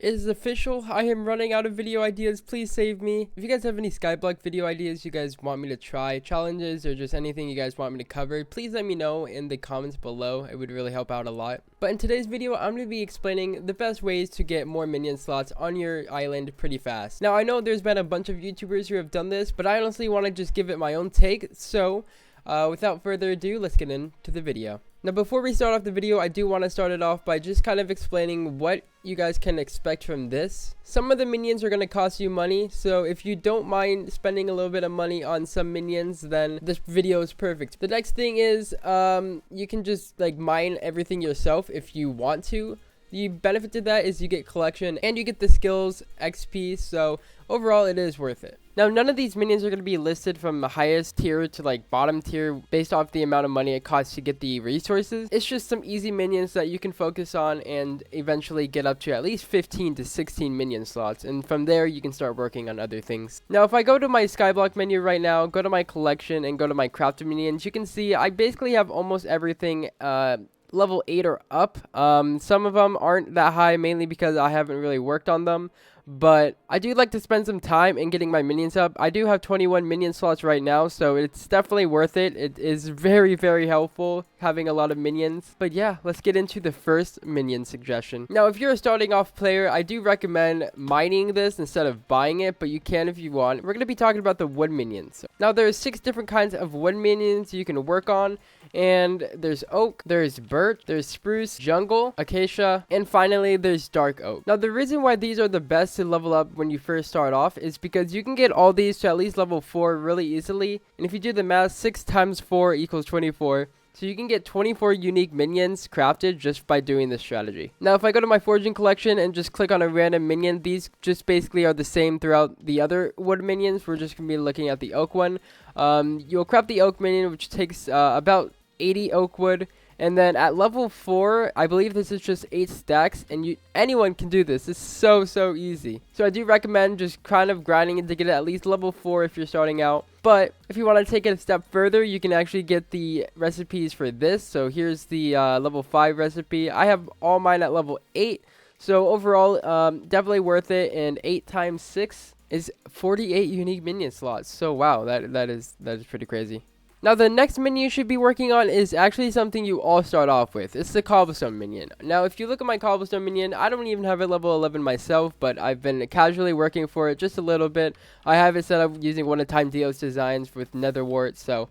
It is official. I am running out of video ideas. Please save me. If you guys have any Skyblock video ideas you guys want me to try, challenges, or just anything you guys want me to cover, please let me know in the comments below. It would really help out a lot. But in today's video, I'm going to be explaining the best ways to get more minion slots on your island pretty fast. Now, I know there's been a bunch of YouTubers who have done this, but I honestly want to just give it my own take. So, without further ado, let's get into the video. Now, before we start off the video, I do want to start it off by just kind of explaining what you guys can expect from this. Some of the minions are going to cost you money, so if you don't mind spending a little bit of money on some minions, then this video is perfect. The next thing is, you can just like mine everything yourself if you want to. The benefit to that is you get collection and you get the skills XP, so overall it is worth it. Now, none of these minions are going to be listed from the highest tier to like bottom tier based off the amount of money it costs to get the resources. It's just some easy minions that you can focus on and eventually get up to at least 15 to 16 minion slots, and from there you can start working on other things. Now, if I go to my Skyblock menu right now, go to my collection and go to my crafted minions, you can see I basically have almost everything level 8 or up. Some of them aren't that high, mainly because I haven't really worked on them, but I do like to spend some time in getting my minions up. I do have 21 minion slots right now, so it's definitely worth it. It is very, very helpful having a lot of minions. But yeah, let's get into the first minion suggestion. Now, if you're a starting off player, I do recommend mining this instead of buying it, but you can if you want. We're going to be talking about the wood minions. Now, there's 6 different kinds of wood minions you can work on. And there's oak, there's birch, there's spruce, jungle, acacia, and finally there's dark oak. Now, the reason why these are the best to level up when you first start off is because you can get all these to at least level 4 really easily. And if you do the math, 6 times 4 equals 24. So you can get 24 unique minions crafted just by doing this strategy. Now, if I go to my foraging collection and just click on a random minion, these just basically are the same throughout the other wood minions. We're just going to be looking at the oak one. You'll craft the oak minion, which takes about 80 oak wood, and then at level 4, I believe this is just 8 stacks, and anyone can do this. It's so easy. So I do recommend just kind of grinding it to get it at least level 4 if you're starting out. But if you want to take it a step further, you can actually get the recipes for this. So here's the level 5 recipe. I have all mine at level 8. So overall, definitely worth it. And 8 times 6 is 48 unique minion slots. So wow, that is pretty crazy. Now, the next minion you should be working on is actually something you all start off with. It's the Cobblestone minion. Now, if you look at my Cobblestone minion, I don't even have it level 11 myself, but I've been casually working for it just a little bit. I have it set up using one of Time Deal's designs with nether wart, so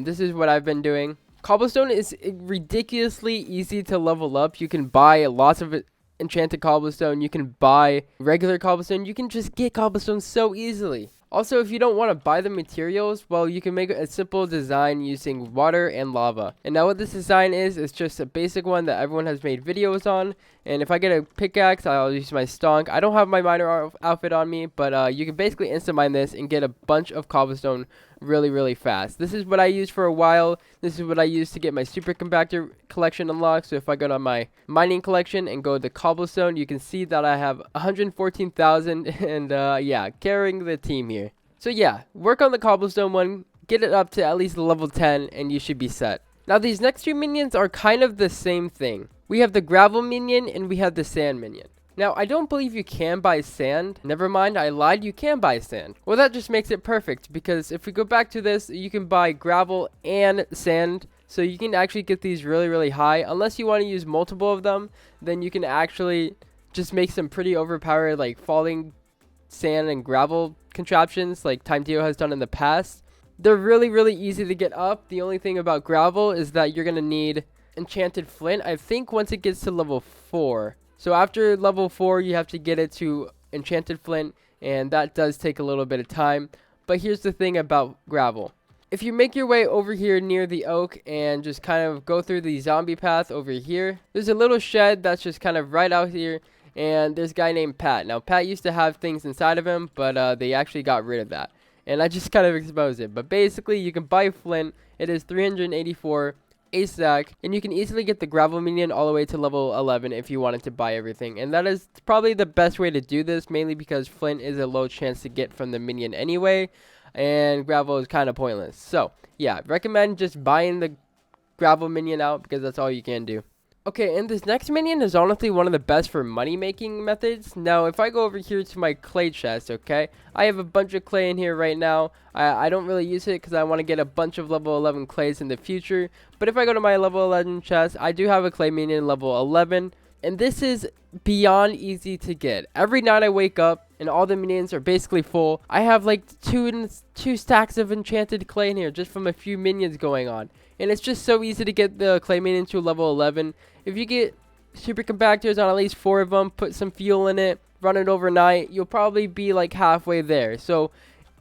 this is what I've been doing. Cobblestone is ridiculously easy to level up. You can buy lots of enchanted cobblestone. You can buy regular cobblestone. You can just get cobblestone so easily. Also, if you don't want to buy the materials, well, you can make a simple design using water and lava. And now what this design is just a basic one that everyone has made videos on. And if I get a pickaxe, I'll use my stonk. I don't have my miner outfit on me, but you can basically instant mine this and get a bunch of cobblestone really fast. This is what I used for a while. This is what I used to get my super compactor collection unlocked. So if I go to my mining collection and go to cobblestone, you can see that I have 114,000 and yeah, carrying the team here. So yeah, work on the cobblestone one, get it up to at least level 10 and you should be set. Now, these next 2 minions are kind of the same thing. We have the gravel minion and we have the sand minion. Now, I don't believe you can buy sand. Never mind, I lied, you can buy sand. Well, that just makes it perfect, because if we go back to this, you can buy gravel and sand. So you can actually get these really high. Unless you want to use multiple of them, then you can actually just make some pretty overpowered like falling sand and gravel contraptions like Time Deal has done in the past. They're really easy to get up. The only thing about gravel is that you're going to need enchanted flint, I think, once it gets to level 4. So after level 4, you have to get it to enchanted flint, and that does take a little bit of time. But here's the thing about gravel. If you make your way over here near the oak and just kind of go through the zombie path over here, there's a little shed that's just kind of right out here, and there's a guy named Pat. Now, Pat used to have things inside of him, but they actually got rid of that. And I just kind of exposed it. But basically, you can buy flint. It is 384. A stack, and you can easily get the gravel minion all the way to level 11 if you wanted to buy everything. And that is probably the best way to do this, mainly because flint is a low chance to get from the minion anyway, and gravel is kind of pointless. So yeah, recommend just buying the gravel minion out, because that's all you can do. Okay, and this next minion is honestly one of the best for money making methods. Now, if I go over here to my clay chest, okay, I have a bunch of clay in here right now. I don't really use it because I want to get a bunch of level 11 clays in the future. But if I go to my level 11 chest, I do have a clay minion level 11. And this is beyond easy to get. Every night I wake up and all the minions are basically full. I have like two stacks of enchanted clay in here just from a few minions going on. And it's just so easy to get the clay minion to level 11. If you get super compactors on at least 4 of them, put some fuel in it, run it overnight, you'll probably be like halfway there. So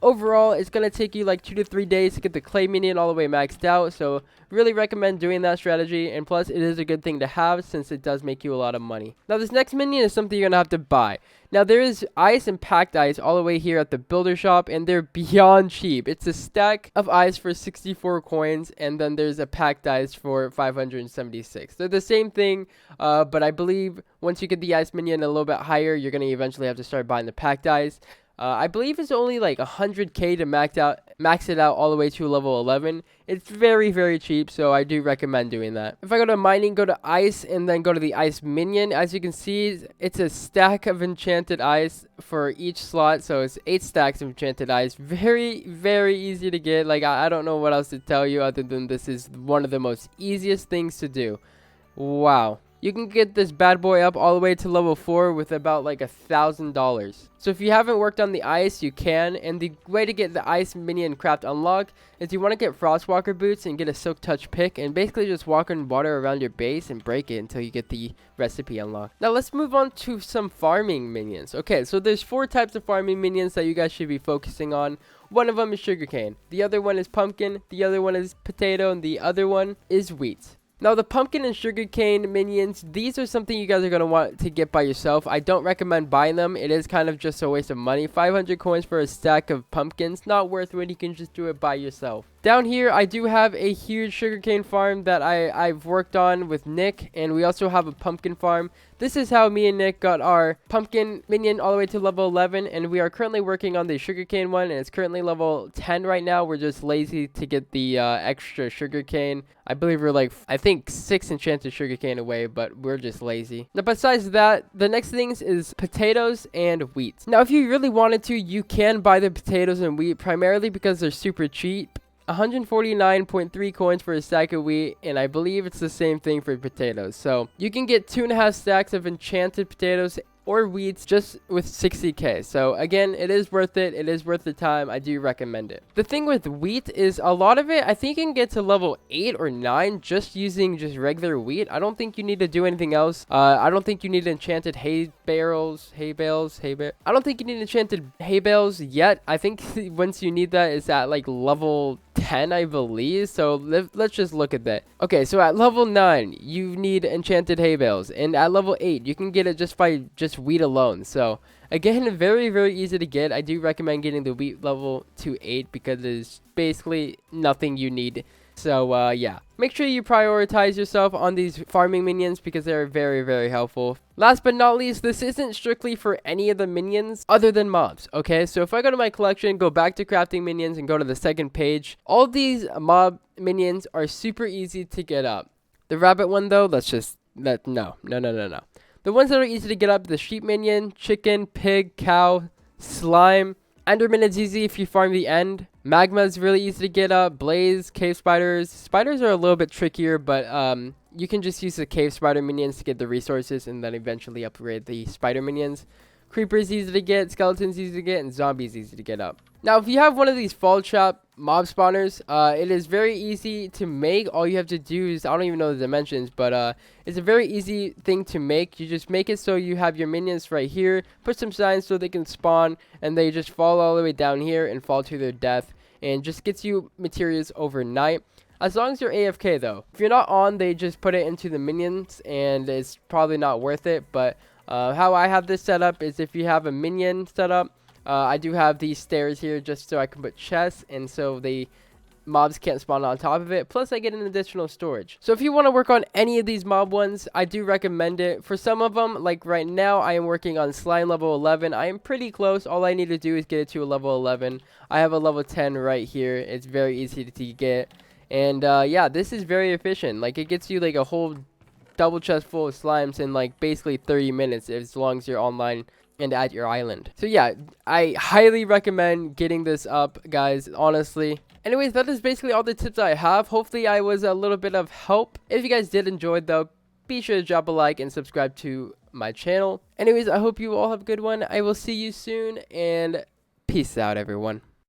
overall, it's going to take you like 2 to 3 days to get the clay minion all the way maxed out. So really recommend doing that strategy. And plus, it is a good thing to have since it does make you a lot of money. Now, this next minion is something you're going to have to buy. Now, there is ice and packed ice all the way here at the builder shop, and they're beyond cheap. It's a stack of ice for 64 coins, and then there's a packed ice for 576. They're the same thing, but I believe once you get the ice minion a little bit higher, you're going to eventually have to start buying the packed ice. I believe it's only like 100k to max it out all the way to level 11. It's very, very cheap, so I do recommend doing that. If I go to mining, go to ice, and then go to the ice minion, as you can see, it's a stack of enchanted ice for each slot, so it's 8 stacks of enchanted ice. Very, very easy to get. Like, I don't know what else to tell you other than this is one of the most easiest things to do. Wow. You can get this bad boy up all the way to level 4 with about like $1,000. So if you haven't worked on the ice, you can. And the way to get the ice minion craft unlocked is you want to get Frostwalker boots and get a Silk Touch pick and basically just walk in water around your base and break it until you get the recipe unlocked. Now let's move on to some farming minions. Okay, so there's 4 types of farming minions that you guys should be focusing on. One of them is sugarcane. The other one is pumpkin. The other one is potato. And the other one is wheat. Now, the pumpkin and sugarcane minions, these are something you guys are going to want to get by yourself. I don't recommend buying them. It is kind of just a waste of money. 500 coins for a stack of pumpkins, not worth when you can just do it by yourself. Down here, I do have a huge sugarcane farm that I've worked on with Nick, and we also have a pumpkin farm. This is how me and Nick got our pumpkin minion all the way to level 11, and we are currently working on the sugarcane one, and it's currently level 10 right now. We're just lazy to get the extra sugarcane. I believe we're like, I think 6 enchanted sugarcane away, but we're just lazy. Now, besides that, the next things is potatoes and wheat. Now, if you really wanted to, you can buy the potatoes and wheat primarily because they're super cheap. 149.3 coins for a stack of wheat, and I believe it's the same thing for potatoes. So you can get 2.5 stacks of enchanted potatoes or wheats just with 60k. So again, it is worth it. It is worth the time. I do recommend it. The thing with wheat is a lot of it, I think you can get to level 8 or 9 just using just regular wheat. I don't think you need to do anything else. I don't think you need enchanted hay bales. I don't think you need enchanted hay bales yet. I think once you need that is at like level 10, I believe. So let's just look at that. Okay, so at level 9 you need enchanted hay bales, and at level 8 you can get it just by wheat alone. So again, very, very easy to get. I do recommend getting the wheat level to 8 because it's basically nothing you need. So yeah, make sure you prioritize yourself on these farming minions because they're very, very helpful. Last but not least, this isn't strictly for any of the minions other than mobs. Okay, so if I go to my collection, go back to crafting minions and go to the second page, all these mob minions are super easy to get up. The rabbit one though, no. The ones that are easy to get up, the sheep minion, chicken, pig, cow, slime. Enderman is easy if you farm the end. Magma is really easy to get up. Blaze, cave spiders. Spiders are a little bit trickier, but you can just use the cave spider minions to get the resources and then eventually upgrade the spider minions. Creepers easy to get, skeletons easy to get, and zombies easy to get up. Now, if you have one of these fall trap mob spawners, it is very easy to make. All you have to do is, I don't even know the dimensions, but it's a very easy thing to make. You just make it so you have your minions right here, put some signs so they can spawn, and they just fall all the way down here and fall to their death, and just gets you materials overnight. As long as you're AFK though. If you're not on, they just put it into the minions, and it's probably not worth it, but how I have this set up is if you have a minion set up, I do have these stairs here just so I can put chests, and so the mobs can't spawn on top of it. Plus, I get an additional storage. So if you want to work on any of these mob ones, I do recommend it. For some of them, like right now, I am working on slime level 11. I am pretty close. All I need to do is get it to a level 11. I have a level 10 right here. It's very easy to get. And yeah, this is very efficient. Like, it gets you like a whole double chest full of slimes in like basically 30 minutes as long as you're online and at your island. So yeah, I highly recommend getting this up, guys, honestly. Anyways, that is basically all the tips I have. Hopefully I was a little bit of help. If you guys did enjoy though, be sure to drop a like and subscribe to my channel. Anyways, I hope you all have a good one. I will see you soon, and peace out, everyone.